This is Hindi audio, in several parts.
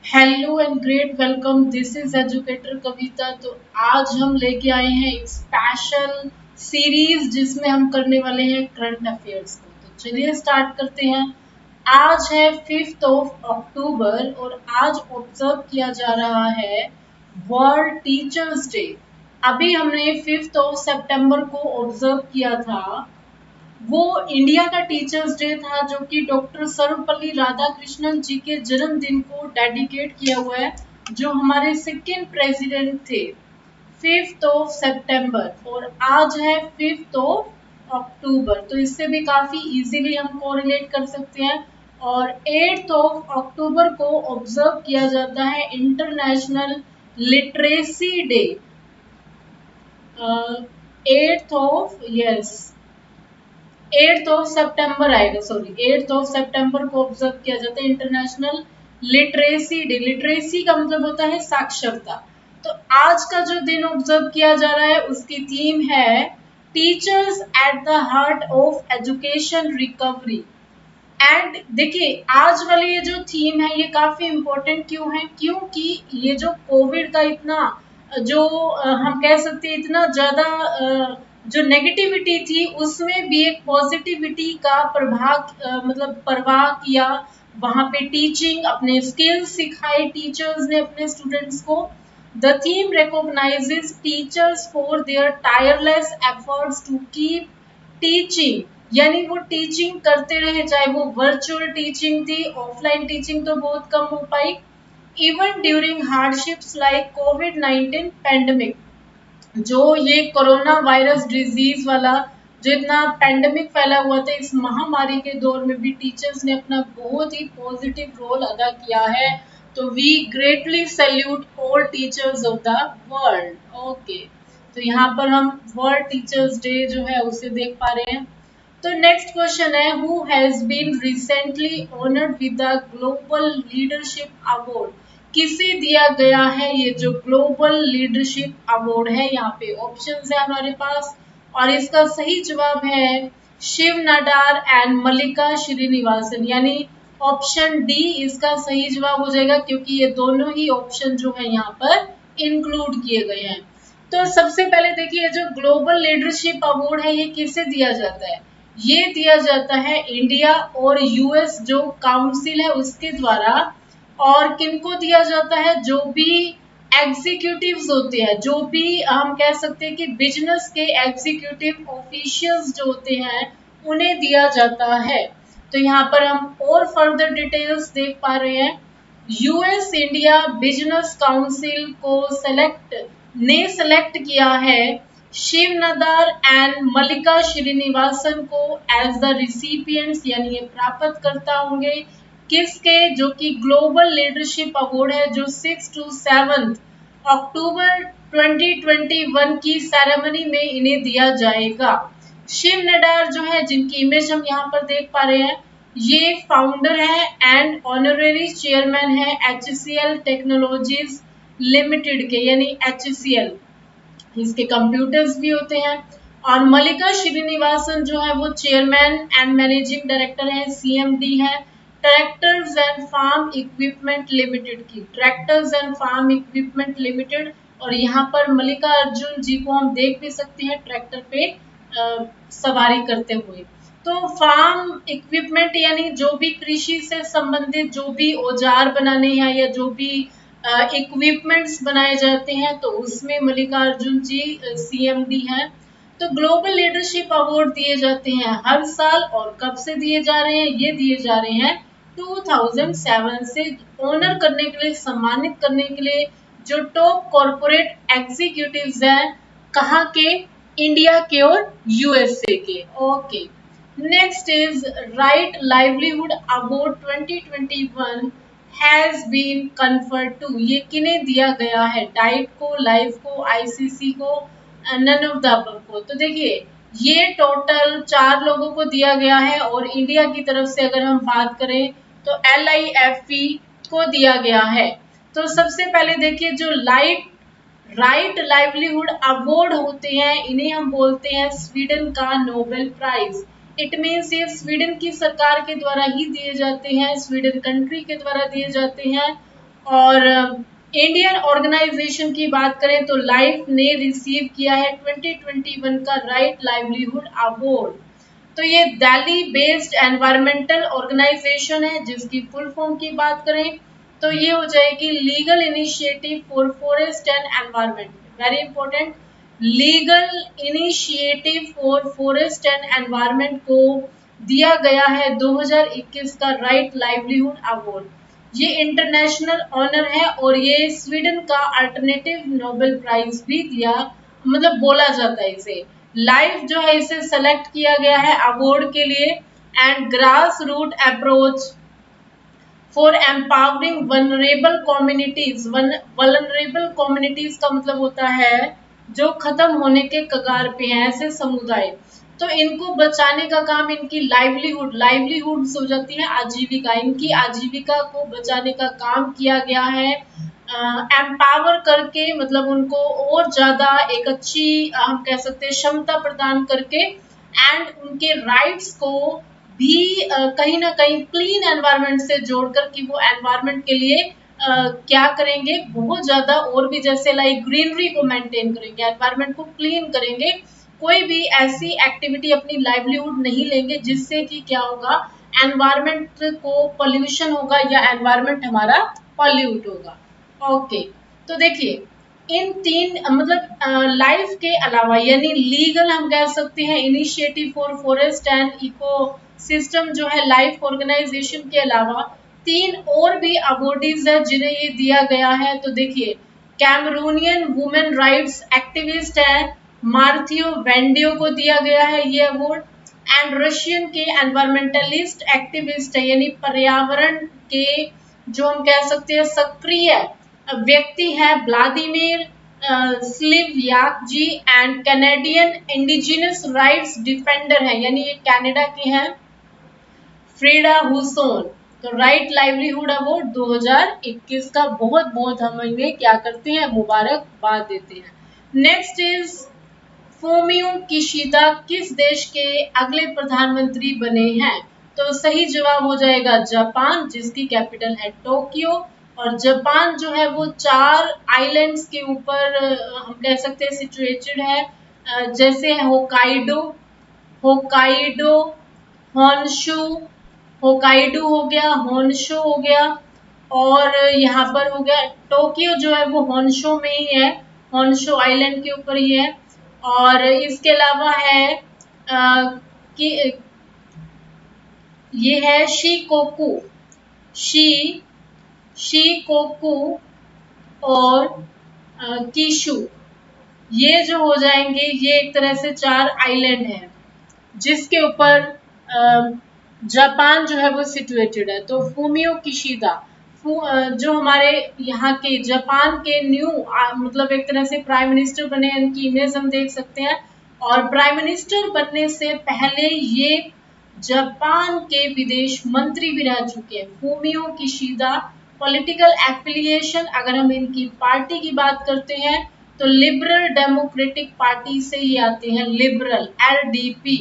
Hello and great welcome, this is educator Kavita. तो आज हम लेके आए हैं एक स्पेशल सीरीज जिसमें हम करने वाले हैं करंट अफेयर्स को। तो चलिए स्टार्ट करते हैं। आज है 5th ऑफ अक्टूबर और आज ऑब्जर्व किया जा रहा है वर्ल्ड टीचर्स डे। अभी हमने 5th ऑफ सितंबर को ऑब्जर्व किया था, वो इंडिया का टीचर्स डे था जो कि डॉक्टर सर्वपल्ली राधाकृष्णन जी के जन्मदिन को डेडिकेट किया हुआ है, जो हमारे सेकेंड प्रेसिडेंट थे। 5th ऑफ सितंबर और आज है 5th ऑफ अक्टूबर, तो इससे भी काफी इजीली हम कोरिलेट कर सकते हैं। और 8th ऑफ अक्टूबर को ऑब्जर्व किया जाता है international literacy day. 8th of yes 8th of सितंबर आएगा, सॉरी 8th ऑफ सितंबर को ऑब्जर्व किया जाता है इंटरनेशनल लिटरेसी डे। लिटरेसी का मतलब होता है साक्षरता। तो आज का जो दिन ऑब्जर्व किया जा रहा है उसकी थीम है teachers at the heart of education recovery. And देखिए, आज वाली ये जो थीम है ये काफी इम्पोर्टेंट क्यों है, क्योंकि ये जो कोविड का इतना जो हम कह सकते हैं इतना ज्यादा जो नेगेटिविटी थी उसमें भी एक पॉजिटिविटी का प्रभाव मतलब प्रवाह किया। वहां पे टीचिंग अपने स्किल्स सिखाए टीचर्स ने अपने स्टूडेंट्स को। The theme recognises teachers for their tireless efforts to keep teaching, यानी वो टीचिंग करते रहे, चाहे वो वर्चुअल टीचिंग थी, ऑफलाइन टीचिंग तो बहुत कम हो पाई। इवन ड्यूरिंग हार्डशिप्स लाइक कोविड-19 पैंडेमिक, जो ये कोरोना वायरस डिजीज वाला जो इतना पैंडेमिक फैला हुआ था, इस महामारी के दौर में भी टीचर्स ने अपना बहुत ही पॉजिटिव रोल अदा किया है। तो we greatly salute all teachers of the world. Okay, तो यहाँ पर हम वर्ल्ड टीचर्स डे जो है उसे देख पा रहे हैं। तो नेक्स्ट क्वेश्चन है, who has been recently honoured with the global leadership award. किसे दिया गया है ये जो ग्लोबल लीडरशिप अवार्ड है। यहाँ पे ऑप्शंस है हमारे पास और इसका सही जवाब है शिव नाडार एंड मल्लिका श्रीनिवासन, यानी ऑप्शन डी इसका सही जवाब हो जाएगा, क्योंकि ये दोनों ही ऑप्शन जो है यहाँ पर इंक्लूड किए गए हैं। तो सबसे पहले देखिए, जो ग्लोबल लीडरशिप अवार्ड है ये किसे दिया जाता है। ये दिया जाता है इंडिया और यूएस जो काउंसिल है उसके द्वारा। और किनको दिया जाता है, जो भी एग्जीक्यूटिव्स होते हैं, जो भी हम कह सकते हैं कि बिजनेस के एग्जीक्यूटिव ऑफिशियल्स जो होते हैं उन्हें दिया जाता है। तो यहाँ पर हम और फर्दर डिटेल्स देख पा रहे हैं। यूएस इंडिया बिजनेस काउंसिल को सेलेक्ट किया है शिव नदार एंड मल्लिका श्रीनिवासन को एज द रिसिपिएंट्स, यानी ये प्राप्त करता होंगे किसके, जो कि ग्लोबल लीडरशिप अवार्ड है, जो 6 to 7 अक्टूबर 2021 की सेरेमनी में इन्हें दिया जाएगा। शिव नडार जो है, जिनकी इमेज हम यहाँ पर देख पा रहे हैं, ये फाउंडर है एंड ऑनरेरी चेयरमैन है HCL टेक्नोलॉजीज लिमिटेड के, यानी HCL, इसके कंप्यूटर्स भी होते हैं। और मल्लिका श्रीनिवासन जो है वो चेयरमैन एंड मैनेजिंग डायरेक्टर है, CMD है tractors and farm equipment limited की, tractors and farm equipment limited. और यहाँ पर मल्लिका अर्जुन जी को हम देख भी सकते हैं ट्रैक्टर पे सवारी करते हुए। तो फार्म इक्विपमेंट यानी जो भी कृषि से संबंधित जो भी औजार बनाने हैं या जो भी इक्विपमेंट्स बनाए जाते हैं, तो उसमें मल्लिकार्जुन जी CMD हैं। तो ग्लोबल लीडरशिप अवार्ड दिए जाते हैं हर साल, और कब से दिए जा रहे हैं, ये दिए जा रहे हैं 2007 से, ऑनर करने के लिए, सम्मानित करने के लिए जो टॉप कॉर्पोरेट एग्जीक्यूटिव्स हैं, कहाँ के, इंडिया के और USA के। Okay, next is right livelihood award 2021 has been conferred to, ये किन्हें दिया गया है, डाइट को, लाइफ को, ICC को, नन ऑफ द अबव को। तो देखिए, ये टोटल 4 लोगों को दिया गया है और इंडिया की तरफ से अगर हम बात करें तो LIFE को दिया गया है। तो सबसे पहले देखिए, जो राइट लाइवलीहुड अवार्ड होते हैं इन्हें हम बोलते हैं स्वीडन का नोबेल प्राइज। इट मीन्स ये स्वीडन की सरकार के द्वारा ही दिए जाते हैं, स्वीडन कंट्री के द्वारा दिए जाते हैं। और इंडियन ऑर्गेनाइजेशन की बात करें तो लाइफ ने रिसीव किया है 2021 का राइट लाइवलीहुड अवार्ड। तो ये दिल्ली बेस्ड एनवायरमेंटल ऑर्गेनाइजेशन है, जिसकी फुल फॉर्म की बात करें तो ये हो जाएगी legal initiative for forest and environment. Very important, legal initiative for forest and environment को दिया गया है 2021 का राइट लाइवलीहुड अवार्ड। ये इंटरनेशनल ऑनर है और ये स्वीडन का अल्टरनेटिव नोबेल प्राइज भी दिया, मतलब बोला जाता है इसे। लाइफ जो है इसे सेलेक्ट किया गया है अवार्ड के लिए। And grass root approach for empowering vulnerable communities. Vulnerable communities का मतलब होता है जो खत्म होने के कगार पे हैं, ऐसे समुदाय। तो इनको बचाने का काम, इनकी लाइवलीहुड हो जाती है आजीविका, इनकी आजीविका को बचाने का काम किया गया है। एम्पावर करके, मतलब उनको और ज्यादा एक अच्छी हम कह सकते हैं क्षमता प्रदान करके, एंड उनके राइट्स को भी कहीं ना कहीं क्लीन एनवायरनमेंट से जोड़कर कि वो एनवायरनमेंट के लिए क्या करेंगे, बहुत ज्यादा और भी जैसे लाइक ग्रीनरी को मेंटेन करेंगे, एनवायरनमेंट को क्लीन करेंगे। कोई भी ऐसी एक्टिविटी अपनी लाइवलीहुड नहीं लेंगे जिससे कि क्या होगा, एनवायरनमेंट को पोल्यूशन होगा या एनवायरनमेंट हमारा पॉल्यूट होगा। ओके, तो देखिए इन तीन मतलब लाइफ के अलावा, यानी लीगल हम कह सकते हैं initiative for forest and ecosystem जो है लाइफ ऑर्गेनाइजेशन के अलावा, तीन और भी अवार्डीज है जिन्हें ये दिया गया है। तो देखिए, कैमरूनियन वुमेन राइट्स एक्टिविस्ट है मार्थियो वेंडियो को दिया गया है ये अवार्ड। एंड रशियन के एनवायरमेंटलिस्ट एक्टिविस्ट है, यानी पर्यावरण के जो हम कह सकते हैं सक्रिय व्यक्ति है Vladimir Sliviak ji. And Canadian indigenous rights defender है, यानी ये कनाडा के हैं, फ्रीडा हुसोन। तो राइट लाइवलीहुड अवार्ड 2021 का बहुत बहुत हम इन्हें क्या करते हैं, मुबारकबाद देते हैं। नेक्स्ट इज फूमियो किशिदा किस देश के अगले प्रधानमंत्री बने हैं? तो सही जवाब हो जाएगा जापान, जिसकी कैपिटल है टोक्यो। और जापान जो है वो 4 आइलैंड्स के ऊपर हम कह सकते हैं सिचुएटेड है, जैसे होकाइडो, होकाइडो, होन्शु, होकाइडो हो गया, होन्शु हो गया, और यहाँ पर हो गया टोक्यो जो है वो होन्शु में ही है, होन्शु आइलैंड के ऊपर ही है। और इसके अलावा है कि ये है शीकोकू, शी शीकोकू और कीशु। ये जो हो जाएंगे, ये एक तरह से 4 आइलैंड हैं जिसके ऊपर जापान जो है वो सिचुएटेड है। तो फूमियो किशिदा जो हमारे यहाँ के जापान के न्यू मतलब एक तरह से प्राइम मिनिस्टर बने, इनकी इमेज हम देख सकते हैं। और प्राइम मिनिस्टर बनने से पहले ये जापान के विदेश मंत्री भी रह चुके हैं। फूमियो किशिदा पॉलिटिकल एफिलिएशन, अगर हम इनकी पार्टी की बात करते हैं तो लिबरल डेमोक्रेटिक पार्टी से ही आते हैं, लिबरल LDP।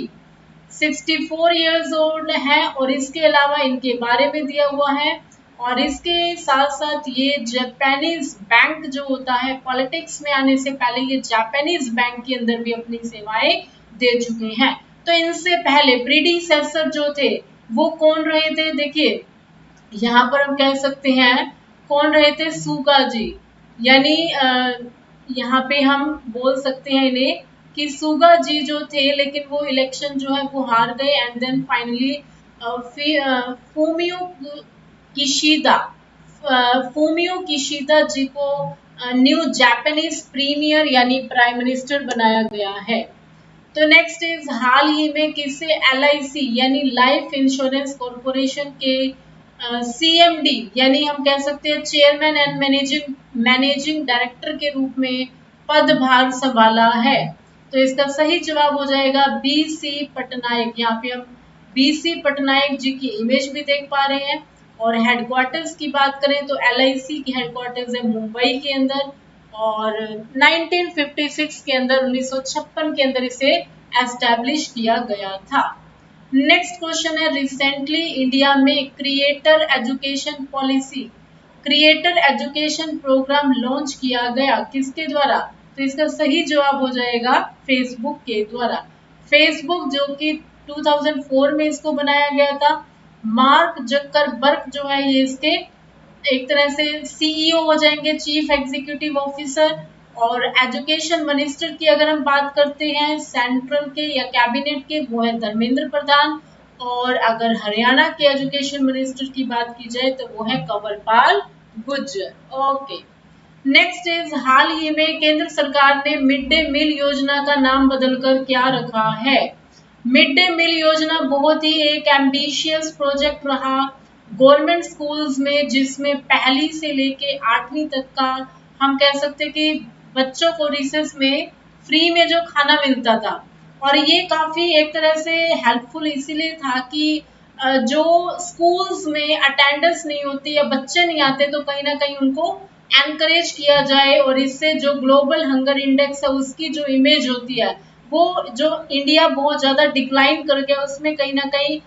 64 इयर्स ओल्ड है और इसके अलावा इनके बारे में दिया हुआ है। और इसके साथ साथ ये जापानीज बैंक जो होता है, पॉलिटिक्स में आने से पहले ये जापानीज बैंक के अंदर भी अपनी सेवाएं दे चुके हैं। तो इनसे पहले प्रीडिसेसर जो थे वो कौन रहे थे? देखिए यहाँ पर हम कह सकते हैं कौन रहे थे, सुगा जी। यानी यहाँ पे हम बोल सकते हैं इन्हें कि सुगा जी जो थे, लेकिन वो इलेक्शन जो है वो हार गए। And then finally Fumio Kishida, Fumio Kishida ji को न्यू जापानीज प्रीमियर यानी प्राइम मिनिस्टर बनाया गया है। तो नेक्स्ट इज हाल ही में किसे LIC यानी लाइफ इंश्योरेंस कॉर्पोरेशन के CMD यानी हम कह सकते हैं चेयरमैन एंड मैनेजिंग डायरेक्टर के रूप में पदभार संभाला है? तो इसका सही जवाब हो जाएगा BC पटनायक। यहाँ पे हम BC पटनायक जी की इमेज भी देख पा रहे हैं। और हेडक्वार्टर्स की बात करें तो LIC की हेडक्वार्टर्स है मुंबई के अंदर, और 1956 के अंदर 1956 के अंदर इसे एस्टैब्लिश किया गया था। नेक्स्ट क्वेश्चन है, रिसेंटली इंडिया में creator education policy creator education programme launch किया गया किसके द्वारा? तो इसका सही जवाब हो जाएगा फेसबुक के द्वारा। फेसबुक जो कि 2004 में इसको बनाया गया था। मार्क जकरबर्ग जो है ये इसके एक तरह से सीईओ हो जाएंगे, चीफ एग्जीक्यूटिव ऑफिसर। और एजुकेशन मिनिस्टर की अगर हम बात करते हैं सेंट्रल के या कैबिनेट के, वो है धर्मेंद्र प्रधान। और अगर हरियाणा के एजुकेशन मिनिस्टर की बात की जाए तो वो है Kanwarpal Gurjar. Okay, next is हाल ही में केंद्र सरकार ने मिड डे मील योजना का नाम बदलकर क्या रखा है? मिड डे मील योजना बहुत ही एक एम्बिशियस प्रोजेक्ट रहा गवर्नमेंट स्कूल्स में, जिसमें पहली से लेके 8वीं तक का हम कह सकते कि बच्चों को रिसेस में फ्री में जो खाना मिलता था। और ये काफी एक तरह से हेल्पफुल इसीलिए था कि जो स्कूल्स में अटेंडेंस नहीं होती या बच्चे नहीं आते तो कहीं ना कहीं उनको एनकरेज किया जाए, और इससे जो ग्लोबल हंगर इंडेक्स है उसकी जो इमेज होती है वो जो इंडिया बहुत ज्यादा डिक्लाइन कर गया उसमें कहीं ना कहीं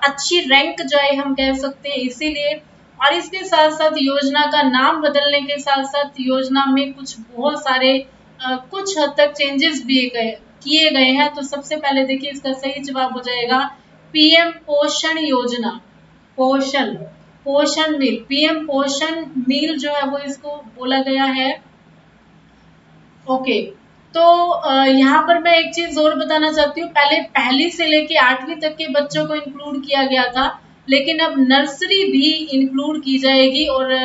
अच्छी रैंक जाए हम कह सकते हैं, इसीलिए। और इसके साथ साथ योजना का नाम बदलने के साथ साथ योजना में कुछ बहुत सारे कुछ हद तक चेंजेस भी किए गए हैं। तो सबसे पहले देखिए इसका सही जवाब हो जाएगा पीएम पोषण योजना। पोषण पोषण मील, पीएम पोषण मील जो है वो इसको बोला गया है। ओके, तो यहाँ पर मैं एक चीज और बताना चाहती हूँ। पहले पहली से लेके 8वीं तक के बच्चों को इंक्लूड किया गया था, लेकिन अब नर्सरी भी इंक्लूड की जाएगी। और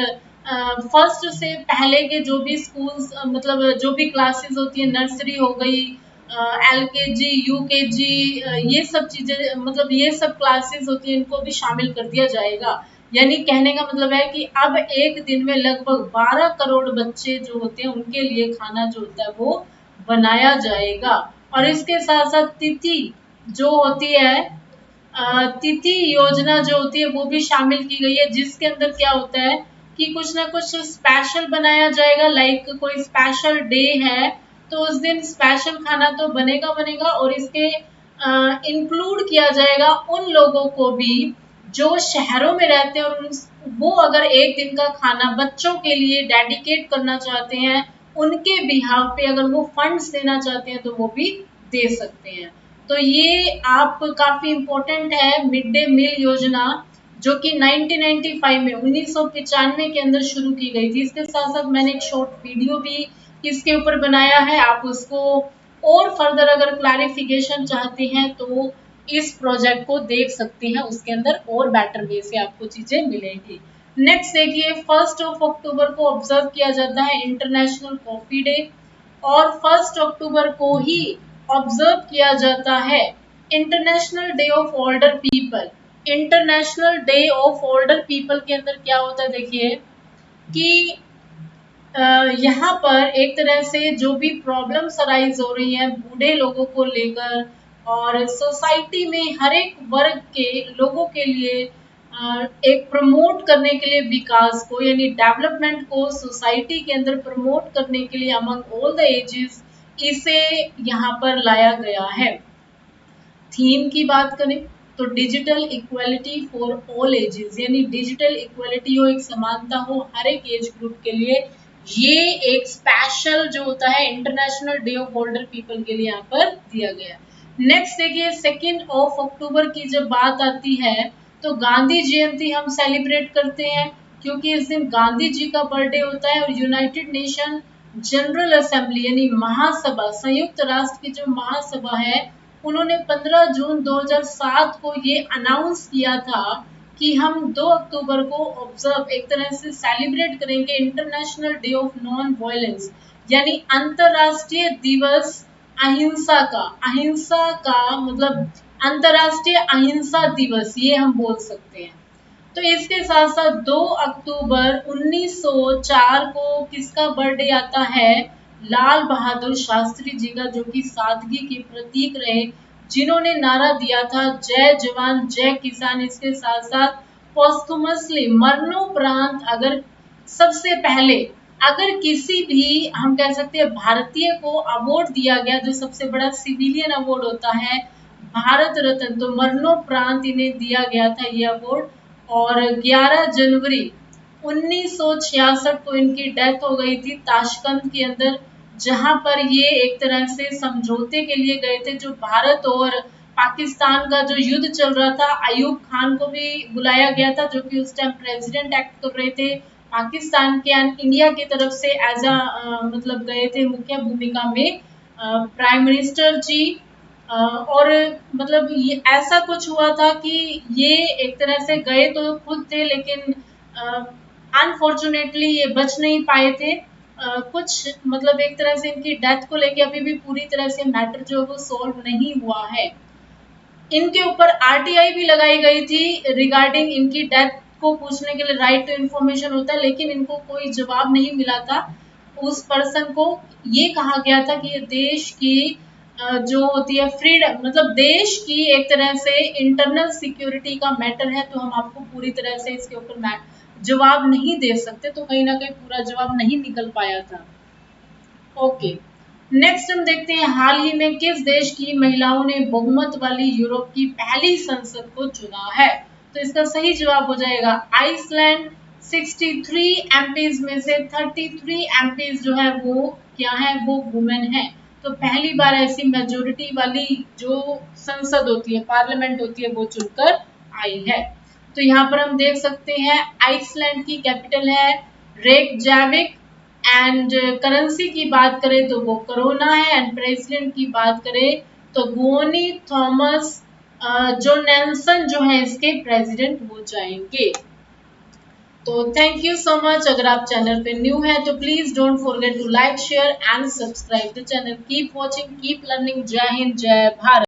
फर्स्ट से पहले के जो भी स्कूल्स मतलब जो भी क्लासेस होती है, नर्सरी हो गई, एलकेजी, यूकेजी, ये सब चीजें मतलब ये सब क्लासेस होती है, इनको भी शामिल कर दिया जाएगा। यानी कहने का मतलब है कि अब एक दिन में लगभग 12 करोड़ बच्चे जो होते हैं उनके लिए खाना जो होता है वो बनाया जाएगा। और इसके साथ साथ तिथि जो होती है, तिथि योजना जो होती है वो भी शामिल की गई है, जिसके अंदर क्या होता है कि कुछ ना कुछ स्पेशल बनाया जाएगा। लाइक कोई स्पेशल डे है तो उस दिन स्पेशल खाना तो बनेगा बनेगा, और इसके इंक्लूड किया जाएगा उन लोगों को भी जो शहरों में रहते हैं, और वो अगर एक दिन का खाना बच्चों के लिए डेडिकेट करना चाहते हैं, उनके बिहाव पे अगर वो फंड्स देना चाहते हैं तो वो भी दे सकते हैं। तो ये आप काफी इम्पोर्टेंट है मिड डे मील योजना, जो कि 1995 में 1995 के अंदर शुरू की गई थी। इसके साथ साथ मैंने एक शॉर्ट वीडियो भी इसके ऊपर बनाया है, आप उसको और फर्दर अगर क्लैरिफिकेशन चाहते हैं तो इस प्रोजेक्ट को देख सकते हैं, उसके अंदर और बेटर वे से आपको चीजें मिलेंगी। नेक्स्ट देखिए, 1 अक्टूबर को ऑब्जर्व किया जाता है इंटरनेशनल कॉफी डे, और 1 अक्टूबर को ही ऑब्जर्व किया जाता है international day of older people. International day of older people के अंदर क्या होता है देखिए कि यहाँ पर एक तरह से जो भी प्रॉब्लम्स अराइज हो रही हैं बूढ़े लोगों को लेकर, और सोसाइटी में हर एक वर्ग के लोगों के लिए एक प्रमोट करने के लिए विकास को यानी डेवलपमेंट को सोसाइटी के अंदर प्रमोट करने के लिए अमंग ऑल द एजेस इसे यहाँ पर लाया गया है। थीम की बात करें तो digital equality for all ages, यानी डिजिटल इक्वलिटी हो, एक समानता हो हर एक एज ग्रुप के लिए। ये एक स्पेशल जो होता है international day of older people के लिए यहाँ पर दिया गया। नेक्स्ट देखिए, 2 अक्टूबर की जब बात आती है तो गांधी जयंती हम सेलिब्रेट करते हैं, क्योंकि इस दिन गांधी जी का बर्थडे होता है। और यूनाइटेड नेशन जनरल असेंबली यानी महासभा, संयुक्त राष्ट्र की जो महासभा है, उन्होंने 15 जून 2007 को ये अनाउंस किया था कि हम 2 अक्टूबर को ऑब्जर्व एक तरह से सेलिब्रेट करेंगे international day of non violence, यानी अंतरराष्ट्रीय दिवस अहिंसा का। अहिंसा का मतलब अंतरराष्ट्रीय अहिंसा दिवस ये हम बोल सकते हैं। तो इसके साथ साथ 2 अक्टूबर 1904 को किसका बर्थडे आता है? लाल बहादुर शास्त्री जी का, जो कि सादगी के प्रतीक रहे, जिन्होंने नारा दिया था जय जवान जय किसान। इसके साथ साथ पोस्टुमसली मरणोपरांत अगर सबसे पहले अगर किसी भी हम कह सकते हैं भारतीय को अवार्ड दिया गया, जो सबसे बड़ा सिविलियन अवार्ड होता है भारत रत्न, तो मरणोपरांत इन्हें दिया गया था ये अवार्ड। और 11 जनवरी 1966 को इनकी डेथ हो गई थी ताशकंद के अंदर, जहां पर ये एक तरह से समझौते के लिए गए थे। जो भारत और पाकिस्तान का जो युद्ध चल रहा था, अयूब खान को भी बुलाया गया था, जो कि उस टाइम प्रेसिडेंट एक्ट कर रहे थे पाकिस्तान के, एंड इंडिया की तरफ से एज मतलब गए थे मुख्य भूमिका में प्राइम मिनिस्टर जी। और मतलब ये ऐसा कुछ हुआ था कि ये एक तरह से गए तो खुद थे, लेकिन अनफॉर्चुनेटली ये बच नहीं पाए थे। कुछ मतलब एक तरह से इनकी डेथ को लेके अभी भी पूरी तरह से मैटर जो है वो सॉल्व नहीं हुआ है। इनके ऊपर आरटीआई भी लगाई गई थी रिगार्डिंग इनकी डेथ को पूछने के लिए, राइट टू इन्फॉर्मेशन होता है, लेकिन इनको कोई जवाब नहीं मिला था। उस पर्सन को ये कहा गया था कि ये देश की जो होती है फ्रीडम, मतलब देश की एक तरह से इंटरनल सिक्योरिटी का मैटर है, तो हम आपको पूरी तरह से इसके ऊपर जवाब नहीं दे सकते। तो कहीं ना कहीं पूरा जवाब नहीं निकल पाया था। ओके, नेक्स्ट हम देखते हैं हाल ही में किस देश की महिलाओं ने बहुमत वाली यूरोप की पहली संसद को चुना है। तो इसका सही जवाब हो जाएगा आइसलैंड। 63 एमपीज में से 33 एमपीज जो है वो क्या है, वो वुमेन है। तो पहली बार ऐसी मेजोरिटी वाली जो संसद होती है, पार्लियामेंट होती है, वो चुनकर आई है। तो यहाँ पर हम देख सकते हैं आइसलैंड की कैपिटल है रेकजाविक, एंड करेंसी की बात करें तो वो कोरोना है, एंड प्रेसिडेंट की बात करें तो गुओनी थॉमस जोनेसन जो है इसके प्रेसिडेंट हो जाएंगे। तो थैंक यू सो मच। अगर आप चैनल पे न्यू है तो please don't forget to like share and subscribe the channel. Keep watching, keep learning. जय हिंद, जय भारत।